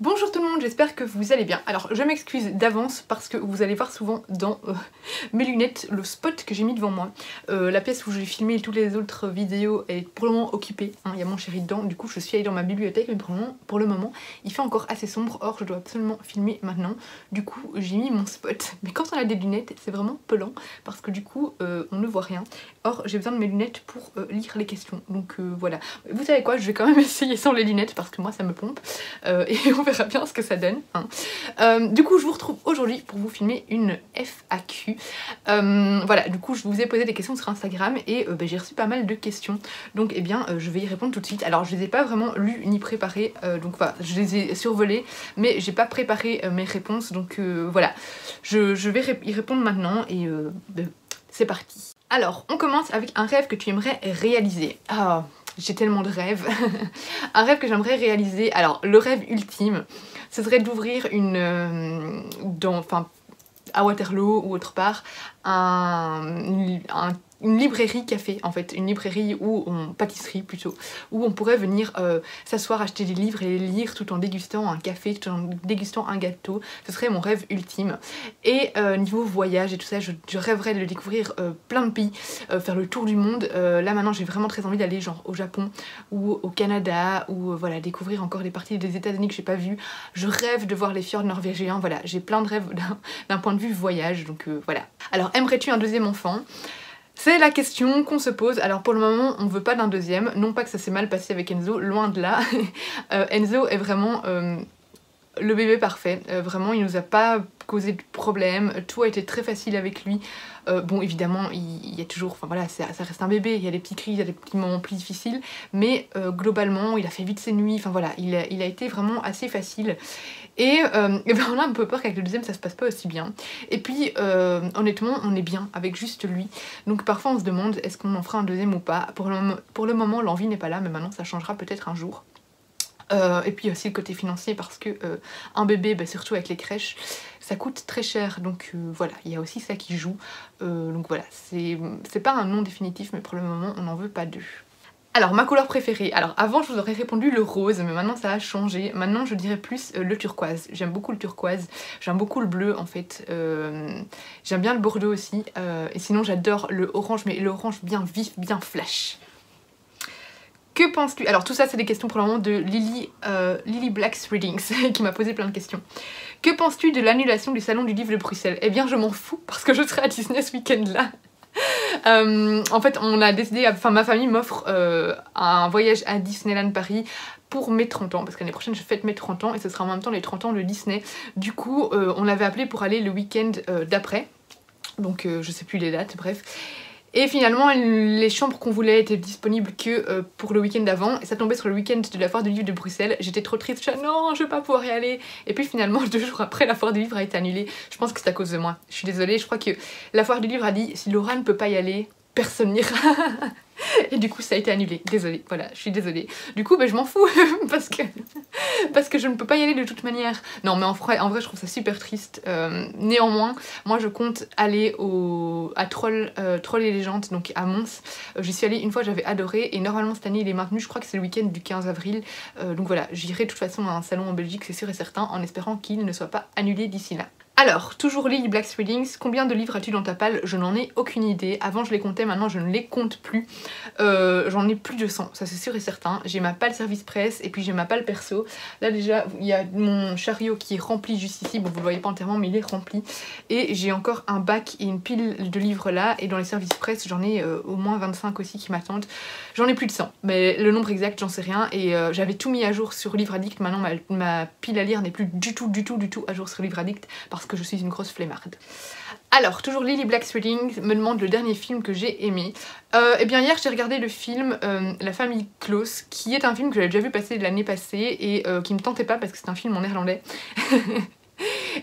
Bonjour tout le monde, j'espère que vous allez bien. Alors je m'excuse d'avance parce que vous allez voir souvent dans mes lunettes le spot que j'ai mis devant moi. La pièce où j'ai filmé toutes les autres vidéos est pour le moment occupée, hein, il y a mon chéri dedans, du coup je suis allée dans ma bibliothèque mais pour le moment il fait encore assez sombre, or je dois absolument filmer maintenant. Du coup j'ai mis mon spot, mais quand on a des lunettes c'est vraiment pelant parce que du coup on ne voit rien. Or j'ai besoin de mes lunettes pour lire les questions, donc voilà. Vous savez quoi, je vais quand même essayer sans les lunettes parce que moi ça me pompe et on verra bien ce que ça donne, hein. Du coup je vous retrouve aujourd'hui pour vous filmer une FAQ. Voilà, du coup je vous ai posé des questions sur Instagram et j'ai reçu pas mal de questions, donc eh bien je vais y répondre tout de suite. Alors je les ai pas vraiment lues ni préparées, donc voilà, je les ai survolées mais j'ai pas préparé mes réponses, donc voilà, je vais y répondre maintenant et c'est parti. Alors on commence avec un rêve que tu aimerais réaliser. Ah, j'ai tellement de rêves. Un rêve que j'aimerais réaliser, alors le rêve ultime, ce serait d'ouvrir à Waterloo ou autre part, une librairie café en fait, une librairie pâtisserie plutôt, où on pourrait venir s'asseoir, acheter des livres et les lire tout en dégustant un café, tout en dégustant un gâteau. Ce serait mon rêve ultime. Et niveau voyage et tout ça, je rêverais de découvrir plein de pays, faire le tour du monde. Là maintenant j'ai vraiment très envie d'aller genre au Japon ou au Canada, ou voilà, découvrir encore des parties des États-Unis que j'ai pas vues. Je rêve de voir les fjords norvégiens, voilà, j'ai plein de rêves d'un point de vue voyage, donc voilà. Alors aimerais-tu un deuxième enfant ? C'est la question qu'on se pose. Alors pour le moment on veut pas d'un deuxième, non pas que ça s'est mal passé avec Enzo, loin de là. Enzo est vraiment le bébé parfait, vraiment il nous a pas causé de problème, tout a été très facile avec lui. Bon évidemment il y a toujours, enfin voilà, ça reste un bébé, il y a des petits cris, il y a des petits moments plus difficiles, mais globalement il a fait vite ses nuits, enfin voilà, il a été vraiment assez facile. Et ben on a un peu peur qu'avec le deuxième ça se passe pas aussi bien. Et puis honnêtement on est bien avec juste lui. Donc parfois on se demande est-ce qu'on en fera un deuxième ou pas. Pour le moment l'envie n'est pas là, mais maintenant ça changera peut-être un jour. Et puis aussi le côté financier parce que un bébé, bah, surtout avec les crèches, ça coûte très cher, donc voilà, il y a aussi ça qui joue. Donc voilà, c'est pas un non définitif, mais pour le moment on n'en veut pas deux. Alors ma couleur préférée, alors avant je vous aurais répondu le rose, mais maintenant ça a changé. Maintenant je dirais plus le turquoise. J'aime beaucoup le turquoise, j'aime beaucoup le bleu en fait, j'aime bien le bordeaux aussi, et sinon j'adore le orange, mais le orange bien vif, bien flash. Que penses-tu? Alors tout ça c'est des questions pour le moment de Lily Black's Readings qui m'a posé plein de questions. Que penses-tu de l'annulation du salon du livre de Bruxelles? Eh bien je m'en fous parce que je serai à Disney ce week-end là. En fait on a décidé, enfin ma famille m'offre un voyage à Disneyland Paris pour mes 30 ans, parce qu'année prochaine je fête mes 30 ans et ce sera en même temps les 30 ans de Disney. Du coup on l'avait appelé pour aller le week-end d'après, donc je sais plus les dates, bref. Et finalement les chambres qu'on voulait étaient disponibles que pour le week-end d'avant, et ça tombait sur le week-end de la foire du livre de Bruxelles. J'étais trop triste, je disais non je vais pas pouvoir y aller. Et puis finalement 2 jours après la foire du livre a été annulée. Je pense que c'est à cause de moi, je suis désolée, je crois que la foire du livre a dit si Laura ne peut pas y aller, personne n'ira. Et du coup ça a été annulé, désolée, voilà, je suis désolée. Du coup je m'en fous parce que je ne peux pas y aller de toute manière. Non mais en vrai je trouve ça super triste. Néanmoins, moi je compte aller à Troll et Légendes, donc à Mons. J'y suis allée une fois, j'avais adoré, et normalement cette année il est maintenu, je crois que c'est le week-end du 15 avril. Donc voilà, j'irai de toute façon à un salon en Belgique, c'est sûr et certain, en espérant qu'il ne soit pas annulé d'ici là. Alors, toujours Lily Black's Readings, combien de livres as-tu dans ta palle? Je n'en ai aucune idée. Avant je les comptais, maintenant je ne les compte plus. J'en ai plus de 100, ça c'est sûr et certain. J'ai ma palle service presse et puis j'ai ma palle perso. Là déjà, il y a mon chariot qui est rempli juste ici. Bon, vous le voyez pas entièrement, mais il est rempli. Et j'ai encore un bac et une pile de livres là. Et dans les services presse, j'en ai au moins 25 aussi qui m'attendent. J'en ai plus de 100, mais le nombre exact, j'en sais rien. Et j'avais tout mis à jour sur Livre Addict. Maintenant, ma pile à lire n'est plus du tout à jour sur Livre Addict parce que je suis une grosse flemmarde. Alors, toujours Lily Black's Readings me demande le dernier film que j'ai aimé. Eh bien hier j'ai regardé le film La famille Close, qui est un film que j'avais déjà vu passer l'année passée et qui me tentait pas parce que c'est un film en néerlandais.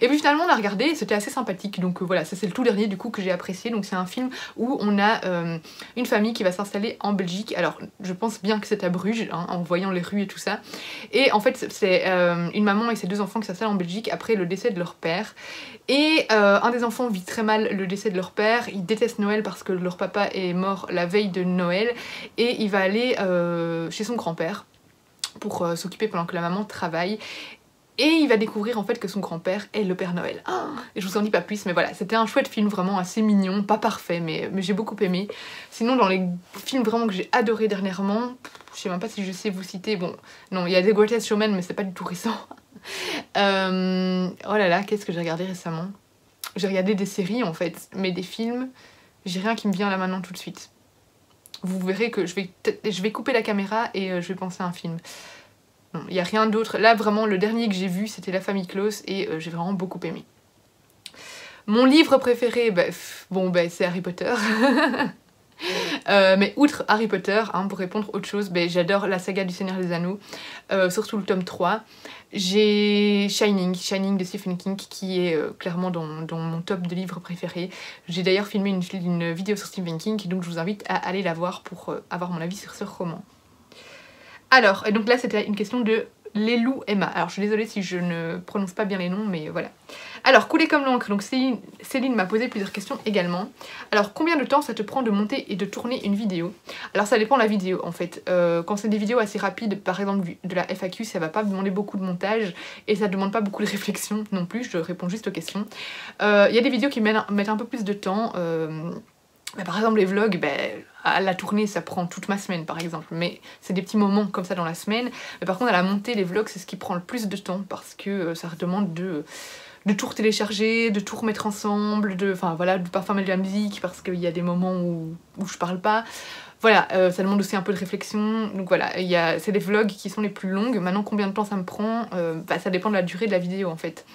Et puis finalement on a regardé et c'était assez sympathique, donc voilà, ça c'est le tout dernier du coup que j'ai apprécié. Donc c'est un film où on a une famille qui va s'installer en Belgique. Alors je pense bien que c'est à Bruges, hein, en voyant les rues et tout ça. Et en fait c'est une maman et ses 2 enfants qui s'installent en Belgique après le décès de leur père. Et un des enfants vit très mal le décès de leur père, il déteste Noël parce que leur papa est mort la veille de Noël, et il va aller chez son grand-père pour s'occuper pendant que la maman travaille. Et il va découvrir en fait que son grand-père est le Père Noël. Et je vous en dis pas plus, mais voilà, c'était un chouette film vraiment assez mignon, pas parfait, mais j'ai beaucoup aimé. Sinon, dans les films vraiment que j'ai adoré dernièrement, je sais même pas si je sais vous citer, bon, non, il y a The Greatest Showman, mais c'est pas du tout récent. Oh là là, qu'est-ce que j'ai regardé récemment? J'ai regardé des séries en fait, mais des films, j'ai rien qui me vient là maintenant tout de suite. Vous verrez que je vais couper la caméra et je vais penser à un film. Non, il n'y a rien d'autre. Là, vraiment, le dernier que j'ai vu, c'était La Famille Close et j'ai vraiment beaucoup aimé. Mon livre préféré, c'est Harry Potter. Mais outre Harry Potter, hein, pour répondre autre chose, j'adore la saga du Seigneur des Anneaux, surtout le tome 3. J'ai Shining de Stephen King qui est clairement dans mon top de livres préférés. J'ai d'ailleurs filmé une vidéo sur Stephen King, donc je vous invite à aller la voir pour avoir mon avis sur ce roman. Alors, et donc là c'était une question de Lelou Emma. Alors je suis désolée si je ne prononce pas bien les noms, mais voilà. Alors, couler comme l'encre, donc Céline m'a posé plusieurs questions également. Alors, combien de temps ça te prend de monter et de tourner une vidéo? Alors ça dépend de la vidéo en fait. Quand c'est des vidéos assez rapides, par exemple de la FAQ, ça va pas demander beaucoup de montage et ça demande pas beaucoup de réflexion non plus, je réponds juste aux questions. Il y a des vidéos qui mettent un peu plus de temps. Par exemple les vlogs, à la tournée ça prend toute ma semaine par exemple, mais c'est des petits moments comme ça dans la semaine. Mais par contre à la montée, les vlogs c'est ce qui prend le plus de temps parce que ça demande de tout télécharger, de tout remettre ensemble, de parfois mettre de la musique parce qu'il y a des moments où je parle pas. Voilà, ça demande aussi un peu de réflexion, donc voilà, c'est des vlogs qui sont les plus longues. Maintenant combien de temps ça me prend, ça dépend de la durée de la vidéo en fait.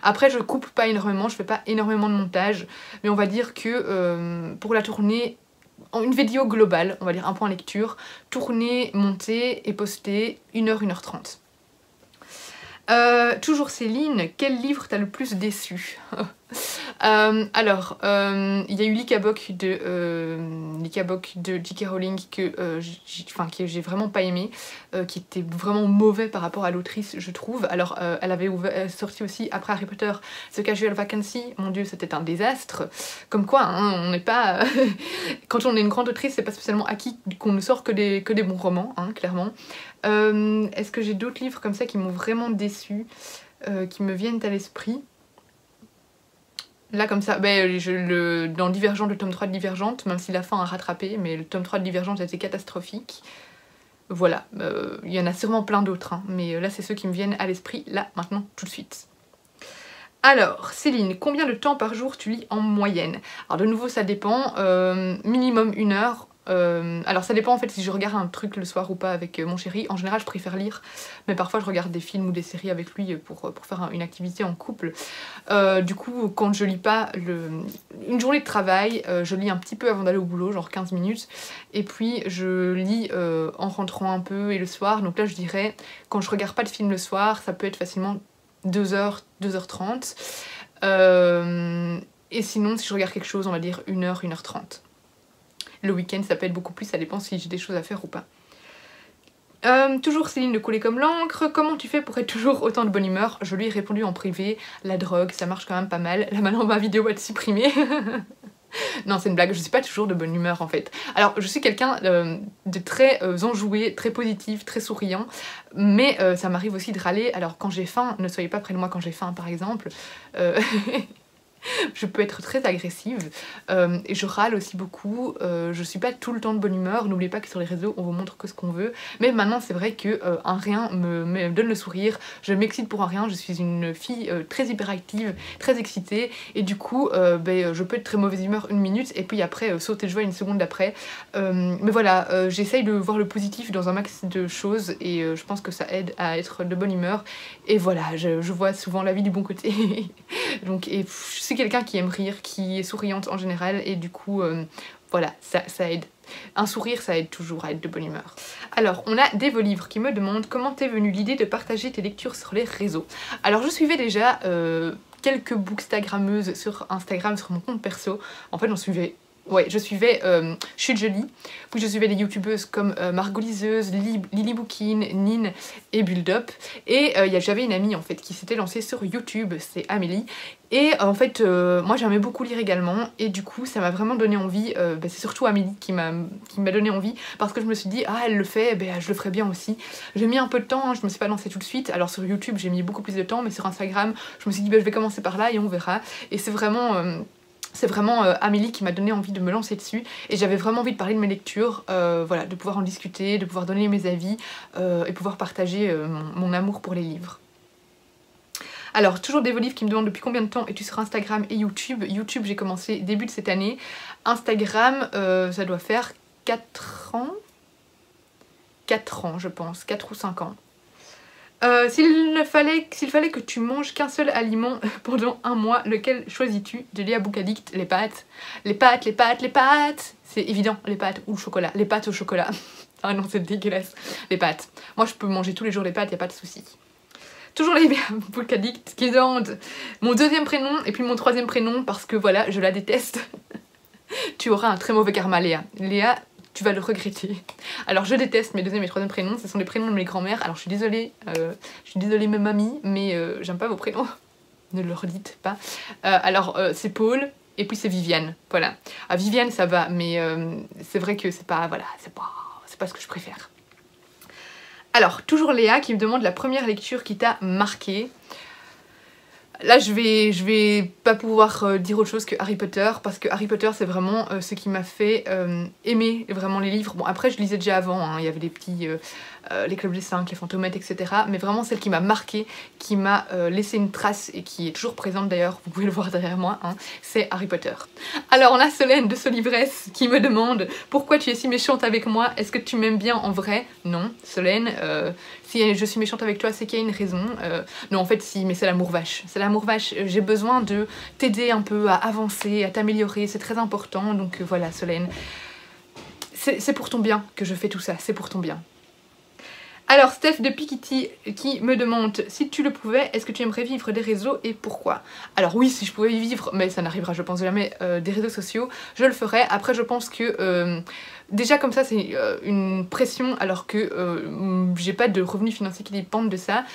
Après je coupe pas énormément, je fais pas énormément de montage, mais on va dire que pour la tournée, une vidéo globale, on va dire un point lecture, tourner, monter et poster 1h, 1h30. Toujours Céline, quel livre t'as le plus déçu? Alors, il y a eu Likabok de J.K. Rowling que j'ai vraiment pas aimé, qui était vraiment mauvais par rapport à l'autrice, je trouve. Alors, elle avait sorti aussi après Harry Potter The Casual Vacancy. Mon dieu, c'était un désastre. Comme quoi, hein, on n'est pas... Quand on est une grande autrice, c'est pas spécialement acquis qu'on ne sort que des bons romans, hein, clairement. Est-ce que j'ai d'autres livres comme ça qui m'ont vraiment déçue, qui me viennent à l'esprit? Là comme ça, dans Divergente, le tome 3 de Divergente, même si la fin a rattrapé, mais le tome 3 de Divergente était catastrophique. Voilà, il y en a sûrement plein d'autres, hein, mais là c'est ceux qui me viennent à l'esprit, là, maintenant, tout de suite. Alors, Céline, combien de temps par jour tu lis en moyenne? Alors de nouveau ça dépend, minimum 1 heure. Alors ça dépend en fait si je regarde un truc le soir ou pas avec mon chéri. En général je préfère lire, mais parfois je regarde des films ou des séries avec lui pour faire une activité en couple. Du coup quand je lis pas une journée de travail, je lis un petit peu avant d'aller au boulot, genre 15 minutes, et puis je lis en rentrant un peu et le soir. Donc là je dirais, quand je regarde pas de film le soir, ça peut être facilement 2h, 2h30. Et sinon si je regarde quelque chose, on va dire 1h, 1h30. Le week-end ça peut être beaucoup plus, ça dépend si j'ai des choses à faire ou pas. Toujours Céline de couler comme l'encre, comment tu fais pour être toujours autant de bonne humeur? Je lui ai répondu en privé, la drogue ça marche quand même pas mal, là maintenant ma vidéo va être supprimée. Non c'est une blague, je suis pas toujours de bonne humeur en fait. Alors je suis quelqu'un de très enjoué, très positif, très souriant, mais ça m'arrive aussi de râler. Alors quand j'ai faim, ne soyez pas près de moi quand j'ai faim par exemple. Je peux être très agressive et je râle aussi beaucoup, je suis pas tout le temps de bonne humeur, n'oubliez pas que sur les réseaux on vous montre que ce qu'on veut, mais maintenant c'est vrai que un rien me donne le sourire, je m'excite pour un rien, je suis une fille très hyperactive, très excitée et du coup je peux être très mauvaise humeur 1 minute et puis après sauter de joie 1 seconde d'après, mais voilà, j'essaye de voir le positif dans un max de choses et je pense que ça aide à être de bonne humeur et voilà, je vois souvent la vie du bon côté. Donc je suis quelqu'un qui aime rire, qui est souriante en général et du coup voilà, ça aide. Un sourire ça aide toujours à être de bonne humeur. Alors on a des Volivres qui me demandent comment t'es venue l'idée de partager tes lectures sur les réseaux. Alors je suivais déjà quelques bookstagrammeuses sur Instagram, sur mon compte perso. En fait j'en suivais ouais, je suivais Chute Jolie, puis je suivais des youtubeuses comme Margot Liseuse, Lily Bookin, Nin et Bulldop. Et j'avais une amie en fait qui s'était lancée sur YouTube, c'est Amélie. Et en fait, moi j'aimais beaucoup lire également, et du coup ça m'a vraiment donné envie, c'est surtout Amélie qui m'a donné envie, parce que je me suis dit, ah elle le fait, je le ferai bien aussi. J'ai mis un peu de temps, hein, je me suis pas lancée tout de suite, alors sur YouTube j'ai mis beaucoup plus de temps, mais sur Instagram je me suis dit, je vais commencer par là et on verra. Et c'est vraiment... Amélie qui m'a donné envie de me lancer dessus, et j'avais vraiment envie de parler de mes lectures, voilà, de pouvoir en discuter, de pouvoir donner mes avis et pouvoir partager mon amour pour les livres. Alors, toujours des livres qui me demandent depuis combien de temps es-tu sur Instagram et YouTube. YouTube, j'ai commencé début de cette année. Instagram, ça doit faire 4 ans. 4 ans, je pense, 4 ou 5 ans. S'il fallait que tu manges qu'un seul aliment pendant un mois, lequel choisis-tu? De Léa Boucadicte, les pâtes. Les pâtes, les pâtes, les pâtes. C'est évident, les pâtes ou le chocolat. Les pâtes au chocolat. Ah non, c'est dégueulasse. Les pâtes. Moi, je peux manger tous les jours les pâtes, y a pas de souci. Toujours Léa Boucadicte qui demande mon deuxième prénom et puis mon troisième prénom parce que voilà, je la déteste. Tu auras un très mauvais karma, Léa. Léa, tu vas le regretter. Alors je déteste mes deuxième et troisième prénoms, ce sont les prénoms de mes grands-mères. Alors je suis désolée mes mamies, mais j'aime pas vos prénoms. Ne le redites pas. C'est Paul et puis c'est Viviane. Voilà. Ah, Viviane ça va, mais c'est vrai que c'est pas, voilà, c'est pas ce que je préfère. Alors, toujours Léa qui me demande la première lecture qui t'a marqué. Là, je vais pas pouvoir dire autre chose que Harry Potter, parce que Harry Potter, c'est vraiment ce qui m'a fait aimer vraiment les livres. Bon, après, je lisais déjà avant, hein, il y avait les petits... les Clubs des 5, les Fantomettes, etc. Mais vraiment celle qui m'a marquée, qui m'a laissé une trace et qui est toujours présente d'ailleurs, vous pouvez le voir derrière moi, hein, c'est Harry Potter. Alors on a Solène de Solivresse qui me demande « Pourquoi tu es si méchante avec moi? Est-ce que tu m'aimes bien en vrai ?» Non, Solène, si je suis méchante avec toi, c'est qu'il y a une raison. Non, en fait si, mais c'est l'amour vache. C'est l'amour vache, j'ai besoin de t'aider un peu à avancer, à t'améliorer, c'est très important. Donc voilà Solène, c'est pour ton bien que je fais tout ça, c'est pour ton bien. Alors Steph de Pikiti qui me demande si tu le pouvais, est-ce que tu aimerais vivre des réseaux et pourquoi? Alors oui, si je pouvais y vivre, mais ça n'arrivera je pense jamais, des réseaux sociaux, je le ferais. Après je pense que déjà comme ça c'est une pression alors que j'ai pas de revenus financiers qui dépendent de ça.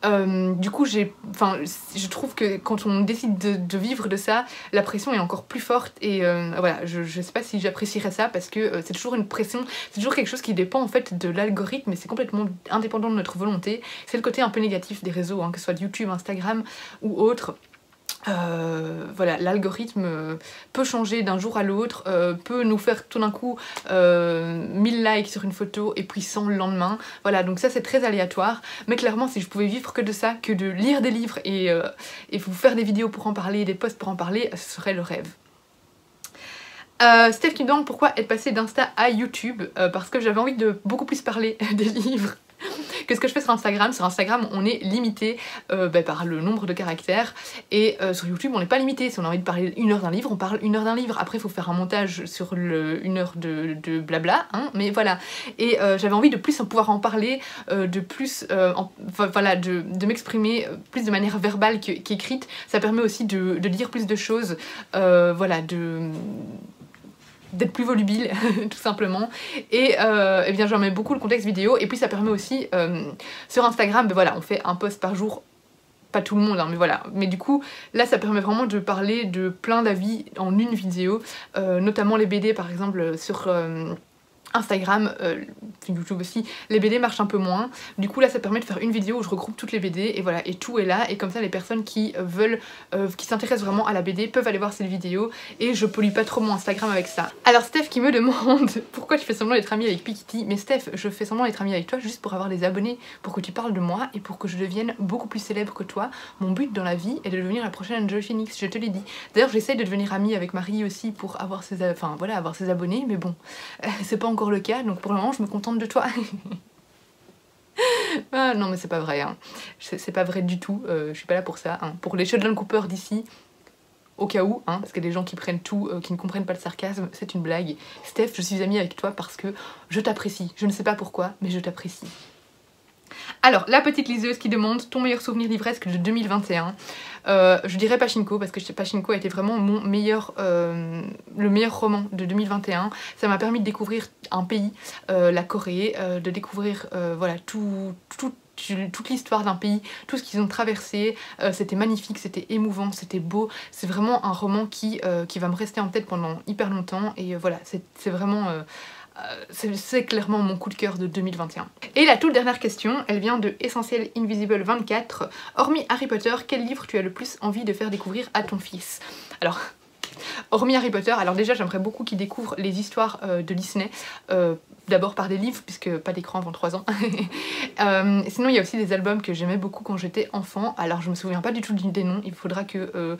Du coup je trouve que quand on décide de vivre de ça, la pression est encore plus forte et voilà, je sais pas si j'apprécierais ça parce que c'est toujours une pression, c'est toujours quelque chose qui dépend en fait de l'algorithme et c'est complètement indépendant de notre volonté. C'est le côté un peu négatif des réseaux, hein, que ce soit YouTube, Instagram ou autre. Voilà, l'algorithme peut changer d'un jour à l'autre, peut nous faire tout d'un coup 1000 likes sur une photo et puis 100 le lendemain. Voilà, donc ça c'est très aléatoire, mais clairement si je pouvais vivre que de ça, que de lire des livres et vous faire des vidéos pour en parler, des posts pour en parler, ce serait le rêve. Steph qui me demande pourquoi être passée d'Insta à YouTube, parce que j'avais envie de beaucoup plus parler des livres que ce que je fais sur Instagram. Sur Instagram on est limité par le nombre de caractères et sur YouTube on n'est pas limité. Si on a envie de parler 1 heure d'un livre, on parle 1 heure d'un livre. Après il faut faire un montage sur 1 heure de blabla, hein, mais voilà. Et j'avais envie de plus pouvoir en parler, de plus voilà, de m'exprimer plus de manière verbale qu'écrite. Ça permet aussi de dire plus de choses, voilà, d'être plus volubile tout simplement et bien j'en mets beaucoup le contexte vidéo et puis ça permet aussi sur Instagram, voilà, on fait un post par jour, pas tout le monde hein, mais voilà, mais du coup là ça permet vraiment de parler de plein d'avis en une vidéo, notamment les BD par exemple sur Instagram, YouTube aussi, les BD marchent un peu moins. Du coup là ça permet de faire une vidéo où je regroupe toutes les BD et voilà, et tout est là. Et comme ça les personnes qui veulent, qui s'intéressent vraiment à la BD peuvent aller voir cette vidéo et je pollue pas trop mon Instagram avec ça. Alors Steph qui me demande pourquoi tu fais semblant d'être amie avec Pikiti. Mais Steph, je fais semblant d'être amie avec toi juste pour avoir des abonnés, pour que tu parles de moi et pour que je devienne beaucoup plus célèbre que toi. Mon but dans la vie est de devenir la prochaine Enjoy Phoenix, je te l'ai dit. D'ailleurs j'essaye de devenir amie avec Marie aussi pour avoir ses, voilà, avoir ses abonnés, mais bon, c'est pas encore le cas, donc pour le moment je me contente de toi. Ah, non mais c'est pas vrai, hein. C'est pas vrai du tout, je suis pas là pour ça, hein. Pour les Sheldon Cooper d'ici, au cas où, hein, parce qu'il y a des gens qui prennent tout, qui ne comprennent pas le sarcasme, c'est une blague. Steph, je suis amie avec toi parce que je t'apprécie, je ne sais pas pourquoi, mais je t'apprécie. Alors, la petite liseuse qui demande ton meilleur souvenir livresque de 2021. Je dirais Pachinko, parce que Pachinko a été vraiment mon meilleur, le meilleur roman de 2021. Ça m'a permis de découvrir un pays, la Corée, de découvrir voilà, toute l'histoire d'un pays, tout ce qu'ils ont traversé. C'était magnifique, c'était émouvant, c'était beau. C'est vraiment un roman qui va me rester en tête pendant hyper longtemps. Et voilà, c'est vraiment... c'est clairement mon coup de cœur de 2021. Et la toute dernière question, elle vient de Essentiel Invisible 24. Hormis Harry Potter, quel livre tu as le plus envie de faire découvrir à ton fils? Alors, hormis Harry Potter, alors déjà j'aimerais beaucoup qu'il découvre les histoires de Disney. D'abord par des livres, puisque pas d'écran avant 3 ans. Sinon il y a aussi des albums que j'aimais beaucoup quand j'étais enfant. Alors je me souviens pas du tout des noms, il faudra que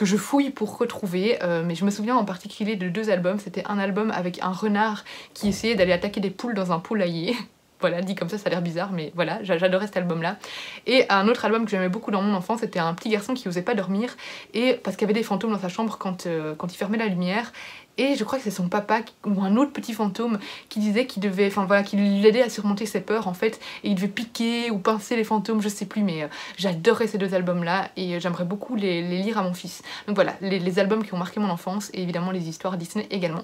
je fouille pour retrouver, mais je me souviens en particulier de 2 albums. C'était un album avec un renard qui essayait d'aller attaquer des poules dans un poulailler. Voilà, dit comme ça a l'air bizarre, mais voilà, j'adorais cet album-là. Et un autre album que j'aimais beaucoup dans mon enfance, c'était un petit garçon qui osait pas dormir, et parce qu'il y avait des fantômes dans sa chambre quand il fermait la lumière. Et je crois que c'est son papa ou un autre petit fantôme qui disait qu'il devait, enfin voilà, qui l'aidait à surmonter ses peurs en fait, et il devait piquer ou pincer les fantômes, je sais plus, mais j'adorais ces 2 albums là et j'aimerais beaucoup les lire à mon fils. Donc voilà, les albums qui ont marqué mon enfance et évidemment les histoires Disney également.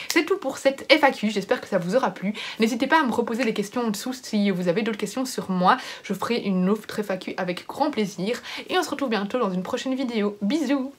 C'est tout pour cette FAQ, j'espère que ça vous aura plu. N'hésitez pas à me reposer des questions en dessous si vous avez d'autres questions sur moi. Je ferai une autre FAQ avec grand plaisir. Et on se retrouve bientôt dans une prochaine vidéo. Bisous!